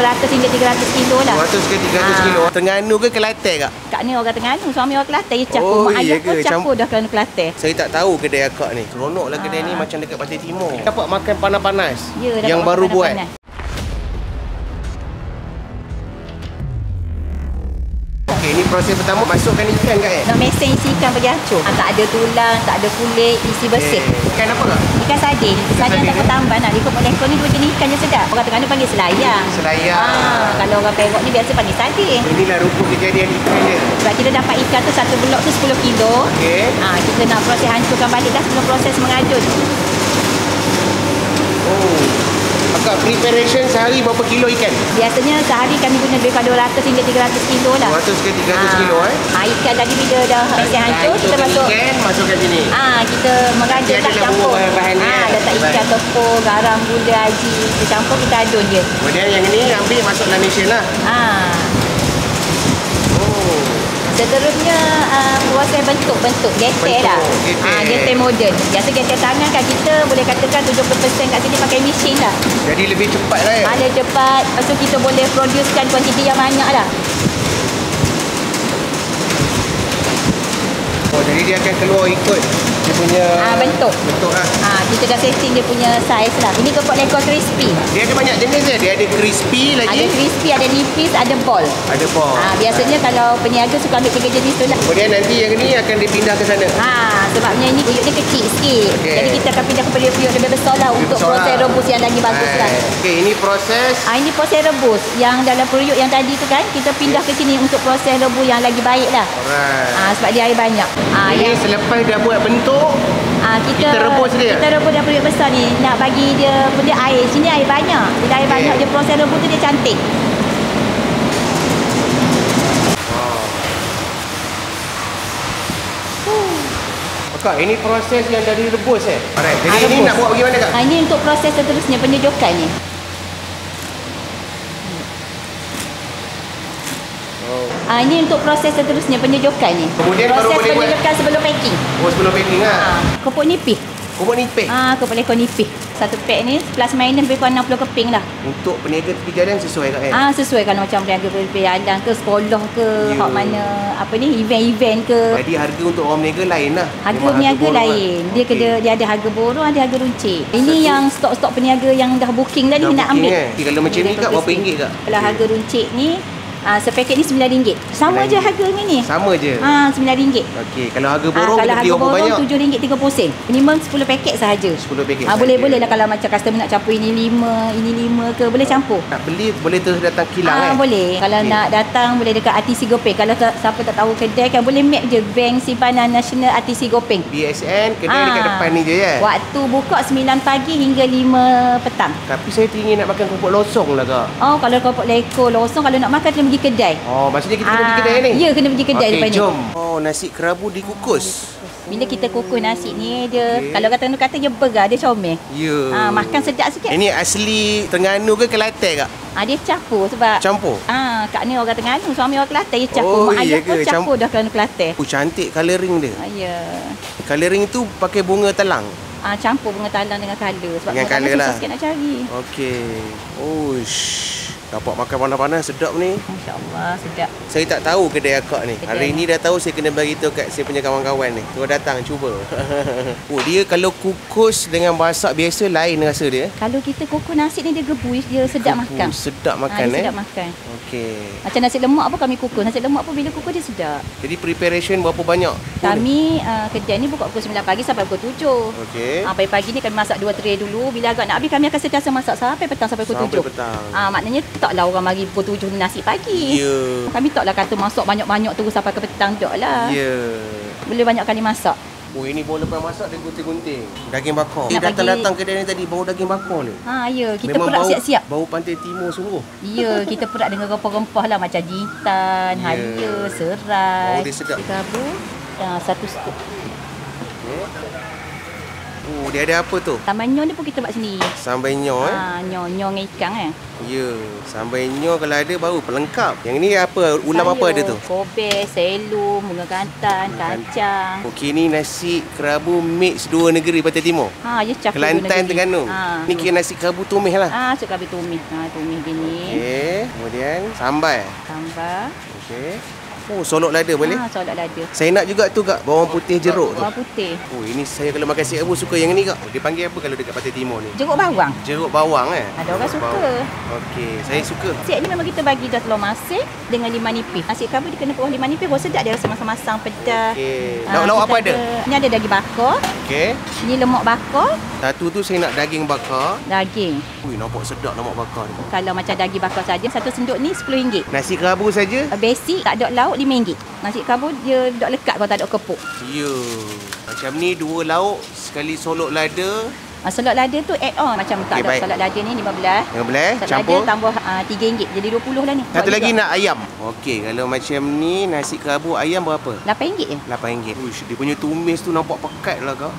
RM200 hingga RM300 lah. 200 ke 300 kilo. Terengganu ke Kelantan kak? Kak ni orang Terengganu, suami orang Kelantan. Dia campur. Oh, Mak ayah pun ke? campur dah kerana Kelantan. Saya tak tahu kedai akak ni. Seronoklah kedai ni macam dekat Pantai Timur. Dapat makan panas-panas. Ya, yang baru buat. Okey, ini proses pertama masukkan ikan kak Nak mesin isi ikan bagi hancur. Tak ada tulang, tak ada kulit, isi bersih. Ikan apa kak? Ikan sardin. Sardin tak bertambah nak. Di Kepok Lekor ni dua jenis ikan je sedap. Orang Terengganu panggil selayang. Selayang. Kalau orang Perak ni biasa panggil sardin. Inilah rumput kejadian ikan dia. Sebab kita dapat ikan tu satu blok tu 10 kilo. Okey. Kita nak proses hancurkan balik dah sebelum proses mengadun. Oh. Akak preparation sehari berapa kilo ikan? Biasanya sehari kami guna lebih pada 200 hingga 300 kilo lah. 200 ke 300 kilo Ikan tadi bila dah mesin hancur, kita masuk. Ikan masukkan sini. Kita mengadun tak campur. Bahan dia. Letak ikan, tepung, garam, gula, haji. Kita campur, kita adun je. Kemudian yang ini ambil masuk dalam mesin lah. Seterusnya proses bentuk getek lah. Getek moden. Biasa getek tangan kan kita boleh katakan 70% kat sini pakai mesin lah. Jadi lebih cepat lah ya? Lebih cepat. Lepas tu kita boleh producekan kuantiti yang banyak lah. Oh, jadi dia akan keluar ikut dia punya bentuk lah. Kita dah setting dia punya saiz lah. Ini Kepok Lekor crispy. Dia ada banyak jenis dia. Dia ada crispy lagi. Ada crispy, ada nipis, ada ball. Ada ball. Biasanya kalau peniaga suka ambil 3 jenis tu lah. Kemudian nanti yang ni akan dipindah ke sana. Sebabnya ini periuk dia kecil sikit. Jadi kita akan pindah kepada periuk lebih besar lah untuk proses rebus yang lagi bagus lah. Okey, ini proses. Ini proses rebus. Yang dalam periuk yang tadi tu kan, kita pindah ke sini untuk proses rebus yang lagi baik lah. Sebab dia air banyak. Ini selepas dah buat bentuk, kita rebus dia. Kita rebus dalam periuk besar ni. Nak bagi dia air. Sini air banyak. Bila air banyak, dia proses rebus tu dia cantik. Kak, ini proses yang dari rebus Alright. Jadi ini nak buat bagaimana kak? Ini untuk proses seterusnya penyejukan ni. Ini untuk proses seterusnya penyejukan ni. Kemudian proses baru boleh penyejukan sebelum packing. Sebelum packing Kepok nipis. Kepok nipis? Kepok Lekor nipis. Satu pack ni plus minus lebih kurang 60 keping lah. Untuk peniaga tepi jalan sesuai kak sesuai kan macam peniaga tepi jalan ke sekolah ke hak mana event-event ke. Jadi harga untuk orang peniaga lain lah. Harga peniaga lain. Dia ada harga borong, ada harga runcit. Ini yang stok-stok peniaga yang dah booking tadi nak ambil. Kalau macam ni kak berapa ringgit kak? Kalau harga runcit ni sepaket ni RM9. Sama je harganya ni. Sama je. RM9. Okey, kalau harga borong kalau harga borong RM7.30. Minimum 10 paket sahaja. 10 paket. Boleh lah kalau macam customer nak campur ini 5 ke boleh campur. Nak beli boleh terus datang kilang boleh. Kalau nak datang boleh dekat RTC Gopeng. Kalau siapa tak tahu kedai kan boleh map je Bank Simpanan Nasional RTC Gopeng. BSN kedai dekat depan ni je ya. Waktu buka 9 pagi hingga 5 petang. Tapi saya teringin nak makan keropok losong lah kak. Kalau keropok Lekor losong kalau nak makan kena pergi kedai. Maksudnya kita kena pergi kedai ni? Ya, kena pergi kedai depan ni. Jom. Nasi kerabu dikukus. Bila kita kukus nasi ni dia kalau kata dia bergar, dia comel. Ya. Makan sedap sikit. Ini asli Terengganu ke Kelantan kak? Dia campur sebab Kak ni orang Terengganu, suami orang Kelantan, dia campur. Mak ayah pun campur dah kerana Kelantan. Cantik colouring dia. Ya. Colouring tu pakai bunga telang. Campur bunga talang dengan colour. Sebab dengan colour lah. Susah sikit nak cari. Okey. Dapat makan panas-panas sedap ni. Masya-Allah, sedap. Saya tak tahu kedai akak ni. Hari ni dah tahu saya kena bagi tahu kat saya punya kawan-kawan ni. Suruh datang cuba. Dia kalau kukus dengan masak biasa lain rasa dia. Kalau kita kukus nasi ni dia gebus, dia sedap makan. Sedap makan sedap makan. Okey. Macam nasi lemak pun kami kukus. Nasi lemak pun bila kukus dia sedap. Jadi preparation berapa banyak? Kami kedai ni buka pukul 9 pagi sampai pukul 7. Okey. Pagi ni kami masak 2 tray dulu. Bila agak nak habis kami akan sentiasa masak sampai petang sampai pukul 7. Maknanya taklah orang mari pukul 7 nasi pagi. Ya. Kami taklah kata masak banyak-banyak terus sampai ke petang taklah. Ya. Boleh banyak kali masak. Ini baru lepas masak dia gunting-gunting. Daging bakar. Datang-datang kedai ni tadi bau daging bakar ni. Ya, kita pula siap-siap. Bau Pantai Timur sungguh. Ya, kita pula dengan rempah-rempah lah macam jintan, halia, serai. Bau dia sedap. Kabu, 1 scoop. Dia ada apa tu? Sambal nyo ni pun kita buat sendiri. Sambal nyo nyo dengan ikan Ya, sambal nyo kalau ada baru pelengkap. Yang ni apa? Ulam apa ada tu? Kobe, selu, bunga gantan, kacang. Okey, ni nasi kerabu mix dua negeri Pantai Timur. Ya, Kelantan, Terengganu. Ni kira nasi kerabu tumis lah. Nasi kerabu tumis. Tumis gini. Kemudian sambal. Sambal. Okey. Oh, solok lada boleh? Solok lada. Saya nak juga tu kak, bawang putih jeruk tu. Bawang putih. Oh, ini saya kalau makan si Abu suka yang ni kak. Oh, dia panggil apa kalau dekat Pantai Timur ni? Jeruk bawang. Jeruk bawang Ada orang suka. Okey, saya suka. Siap ni memang kita bagi dah telur masin dengan limau nipis. Nasi kerabu dia kena kuah limau nipis, baru sedap dia rasa masam-masam pedas. Okey. Lauk-lauk apa ada? Ni ada daging bakar. Okey. Ni lemak bakar. Satu tu saya nak daging bakar. Daging. Ui, nampak sedap lemak bakar ni. Kalau macam daging bakar saja, satu senduk ni RM10. Nasi kerabu saja? Basic, tak ada lauk RM5. Nasi kerabu dia dok lekat kalau tak ada kepuk. Ya. Macam ni 2 lauk, sekali solok lada. Solok lada tu add on. Macam tak ada solok lada ni 15. 15 solok campur. Lada tambah RM3. Jadi 20 lah ni. Satu lagi nak ayam. Okey, kalau macam ni nasi kerabu ayam berapa? RM8 je. RM8. Uish, dia punya tumis tu nampak pekat lah kak.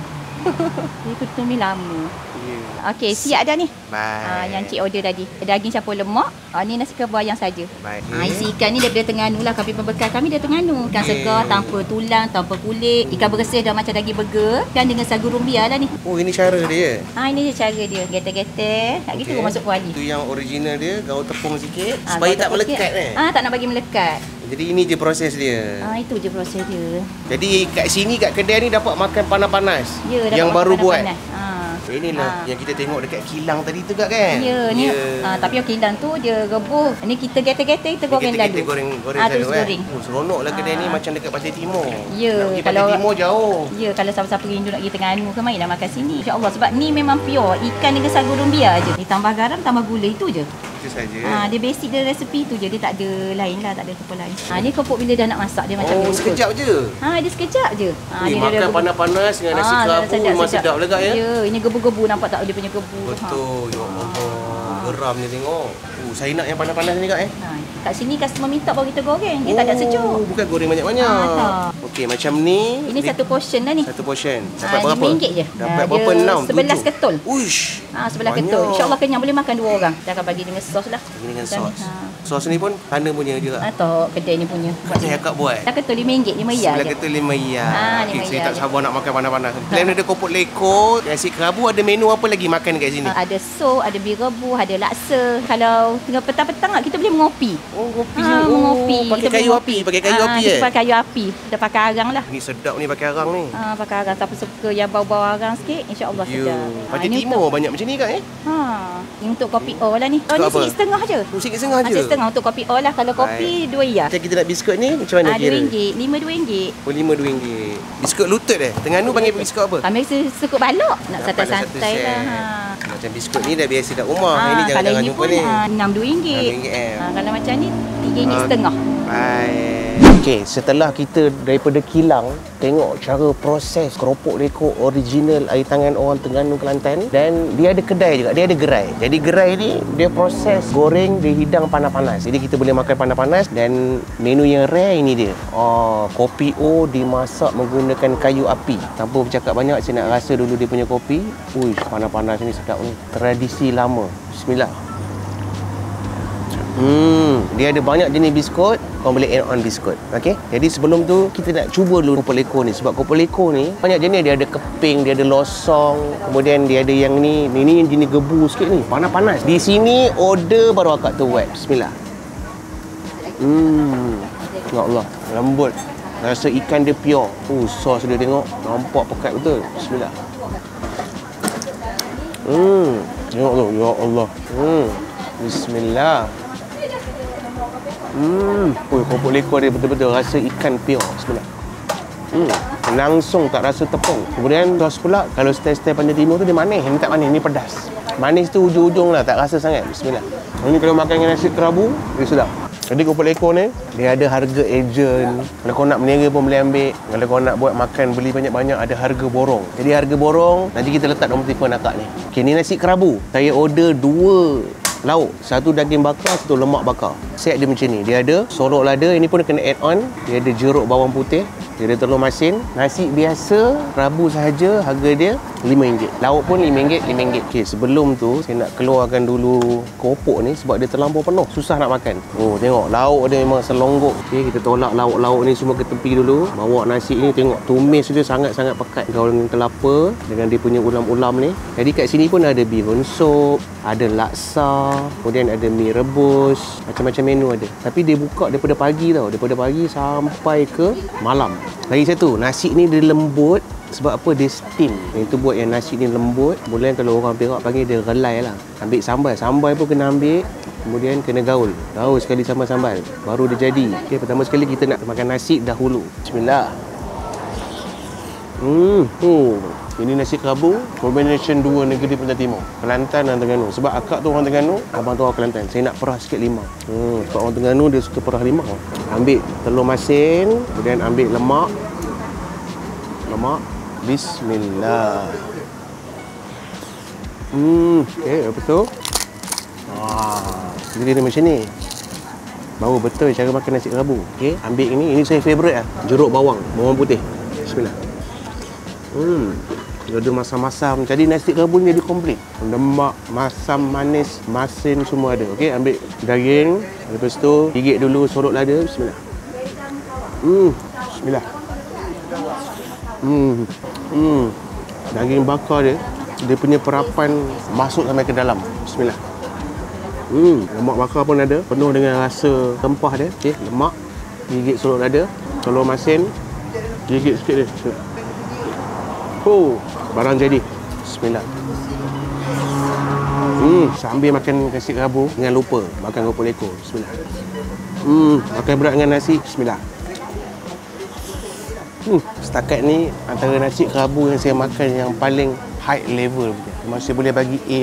Dia tumis lama. Yeah. Okey, siap dah ni. Baik. Yang cik order tadi. Daging campur lemak. Ni nasi kerabu ayam saja. Baik. Isi ikan ni daripada Terengganu lah. Kami pembekal kami dari Terengganu. Ikan segar tanpa tulang, tanpa kulit. Ikan bersih dah macam daging burger. Dan dengan sagu rumbia lah ni. Oh, ini cara dia. Ini je cara dia. Getar-getar. Tak gitu masuk kuali. Itu yang original dia, gaul tepung sikit supaya tak melekat tak nak bagi melekat. Jadi ini je proses dia. Itu je proses dia. Jadi kat sini kat kedai ni dapat makan panas-panas. Ya, yang baru buat. Inilah yang kita tengok dekat kilang tadi tu kan? Ya, ni. Tapi yang kilang tu dia rebus. Ni kita getek-getek kita goreng lalu. Kita goreng terus goreng. Oh, seronok lah kedai ni macam dekat Pantai Timur. Ya, nak pergi Pantai Timur jauh. Ya, kalau siapa-siapa rindu nak pergi Terengganu ke mainlah makan sini. Insya-Allah sebab ni memang pure ikan dengan sagu rumbia je. Ditambah garam, tambah gula itu je. Itu saja. Dia basic dia resepi tu je. Dia tak ada lain lah, tak ada apa lain. Ni kepuk bila dah nak masak dia macam ni. Oh, sekejap je. Dia sekejap je. Dia makan panas-panas dengan nasi kerabu memang sedap lega ya. Ya, ini gebu-gebu nampak tak dia punya gebu. Betul. Ya Allah. Geram ni tengok. Saya nak yang panas-panas ni kak Kat sini customer minta baru kita goreng. Dia tak ada sejuk. Bukan goreng banyak-banyak. Okey, macam ni. Ini satu portion lah ni. Satu portion. Dapat berapa? RM5 je. Dapat berapa? 6, 11 ketul. Uish. 11 ketul. InsyaAllah kenyang boleh makan 2 orang. Dia akan bagi dengan sos lah. Bagi dengan sos. Sos ni pun Hana punya juga. Tak, kedai ni punya. Macam yang kak buat. 11 ketul RM5 je. 11 ketul RM5. Okey, saya tak sabar nak makan panas-panas. Plan ada kopok leko, nasi kerabu, ada menu apa lagi makan kat sini? Ada sup, ada mi rebus, ada laksa. Kalau tengah petang-petang kita boleh mengopi. Oh, ngopi. Mengopi. Pakai kayu api. Pakai kayu api kita pakai kayu api. Kita pakai arang lah. Ni sedap ni pakai arang ni. Pakai arang. Siapa suka yang bau-bau arang sikit, insya-Allah sedap. Pantai Timur banyak macam ni kak Ini untuk kopi O lah ni. Ni RM1.5 je. RM1.5 je. RM1.5 untuk kopi O lah. Kalau kopi RM2. Macam kita nak biskut ni macam mana kira? RM2. RM5 RM2. Oh, RM5. Biskut lutut Terengganu panggil biskut apa? Kami sekut balok. Nak santai-santai lah. Macam biskut ni dah biasa kat rumah. Ini jangan jumpa ni. RM6 kalau macam ni RM3.5. Baik. Okey, setelah kita daripada kilang tengok cara proses keropok leko original air tangan orang Terengganu Kelantan, dan dia ada kedai juga, dia ada gerai. Jadi gerai ni dia proses goreng, dia hidang panas-panas. Jadi kita boleh makan panas-panas, dan menu yang rare ini dia. Kopi O dimasak menggunakan kayu api. Tanpa bercakap banyak, saya nak rasa dulu dia punya kopi. Uish, panas-panas ni sedap ni. Tradisi lama. Bismillah. Dia ada banyak jenis biskut. Kau boleh add on biskut. Okey. Jadi sebelum tu kita nak cuba dulu kopok leko ni, sebab kopok leko ni banyak jenis. Dia ada keping, dia ada losong, kemudian dia ada yang ni yang jenis gebu sikit ni. Panas-panas. Di sini order baru akak tu buat. Bismillah. Ya Allah, lembut. Rasa ikan dia pure. Sos dia tengok nampak pekat betul. Bismillah. Tengok tu. Ya Allah. Bismillah. Kopok leko dia betul-betul rasa ikan pure. Bismillah. Langsung tak rasa tepung. Kemudian sos pula, kalau style-style Pantai Timur tu dia manis. Ini tak manis, ni pedas. Manis tu ujung-ujung lah, tak rasa sangat. Bismillah. Ini kalau makan dengan nasi kerabu, dia sedap. Jadi kopok leko ni, dia ada harga ejen. Kalau kau nak berniaga pun boleh ambil. Kalau kau nak buat makan, beli banyak-banyak, ada harga borong. Jadi harga borong, nanti kita letak nombor telefon akak ni. Okey, ni nasi kerabu. Saya order 2 lauk, satu daging bakar, satu lemak bakar. Set dia macam ni. Dia ada sorok lada, ini pun kena add on. Dia ada jeruk bawang putih, dia ada telur masin. Nasi biasa, kerabu sahaja, harga dia RM5. Lauk pun RM5, RM5. Okey, sebelum tu saya nak keluarkan dulu keropok ni sebab dia terlampau penuh. Susah nak makan. Oh, tengok lauk dia memang selonggok. Okey, kita tolak lauk-lauk ni semua ke tepi dulu. Bawa nasi ni, tengok tumis dia sangat-sangat pekat. Gaul dengan kelapa dengan dia punya ulam-ulam ni. Jadi kat sini pun ada bihun sup, ada laksa, kemudian ada mi rebus, macam-macam menu ada. Tapi dia buka daripada pagi tau. Daripada pagi sampai ke malam. Lagi satu, nasi ni dia lembut. Sebab apa? Dia steam. Itu buat yang nasi ni lembut. Kemudian kalau orang Perak panggil dia relai lah. Ambil sambal. Sambal pun kena ambil. Kemudian kena gaul. Gaul sekali sambal-sambal. Baru dia jadi. Okey, pertama sekali kita nak makan nasi dahulu. Bismillah. Ini nasi kerabu. Combination dua negeri Pantai Timur. Kelantan dan Terengganu. Sebab akak tu orang Terengganu, abang tu orang Kelantan. Saya nak perah sikit limau. Sebab orang Terengganu dia suka perah limau. Ambil telur masin. Kemudian ambil lemak. Bismillah. Okey, lepas tu jadi dia macam ni. Baru betul cara makan nasi kerabu. Okey, ambil ini saya favourite lah. Jeruk bawang putih. Bismillah. Dia ada masam-masam. Jadi nasi kerabu ni jadi komplit. Lemak, masam, manis, masin semua ada. Okey, ambil daging. Lepas tu gigit dulu sorok lada. Bismillah. Bismillah. Daging bakar dia punya perapan masuk sampai ke dalam. Bismillah. Lemak bakar pun ada, penuh dengan rasa rempah dia. Okey, lemak, gigit sorok lada, telur masin, gigit sikit dia. Barang jadi. Bismillah. Sambil makan nasi kerabu, jangan lupa makan keropok lekor. Bismillah. Makan berat dengan nasi. Bismillah. Setakat ni antara nasi kerabu yang saya makan yang paling high level punya. Masih boleh bagi A+.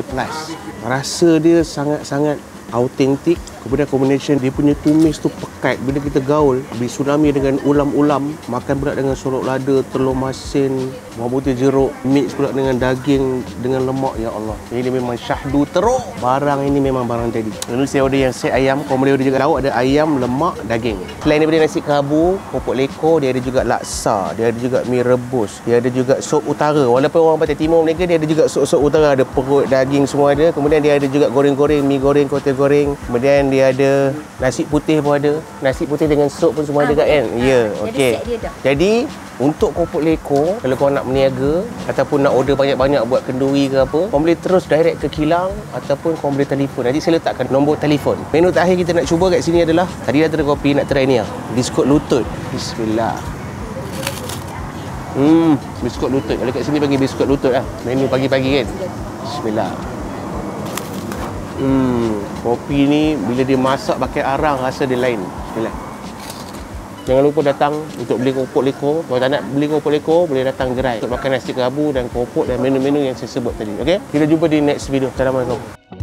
Rasa dia sangat-sangat autentik. Kemudian combination dia punya tumis tu pekat. Bila kita gaul, tsunami dengan ulam-ulam, makan berat dengan sorok lada, telur masin, bawang putih, jeruk, mix pula dengan daging dengan lemak. Ya Allah, ini memang syahdu teruk. Barang ini memang barang jadi. Lalu saya order yang set ayam. Kau boleh order juga lauk, ada ayam, lemak, daging. Selain daripada nasi kerabu, keropok lekor, dia ada juga laksa, dia ada juga mi rebus, dia ada juga sup utara. Walaupun orang Pantai Timur mereka, dia ada juga sup utara, ada perut, daging semua ada. Kemudian dia ada juga goreng-goreng, mi goreng, kotel goreng. Kemudian dia ada nasi putih pun ada. Nasi putih dengan sup pun semua ada kat kan? Ya, okey. Jadi untuk keropok lekor, kalau kau nak berniaga ataupun nak order banyak-banyak buat kenduri ke apa, kau boleh terus direct ke kilang ataupun kau boleh telefon. Nanti saya letakkan nombor telefon. Menu terakhir kita nak cuba kat sini adalah, tadi dah kopi, nak try ni lah. Biskut lutut. Bismillah. Biskut lutut. Kalau kat sini panggil biskut lutut lah. Menu pagi-pagi kan. Bismillah. Kopi ni bila dia masak pakai arang rasa dia lain. Bismillah. Jangan lupa datang untuk beli keropok lekor. Kalau tak nak beli keropok lekor, boleh datang gerai untuk makan nasi kerabu dan keropok dan menu-menu yang saya sebut tadi. Okey? Kita jumpa di next video. Assalamualaikum.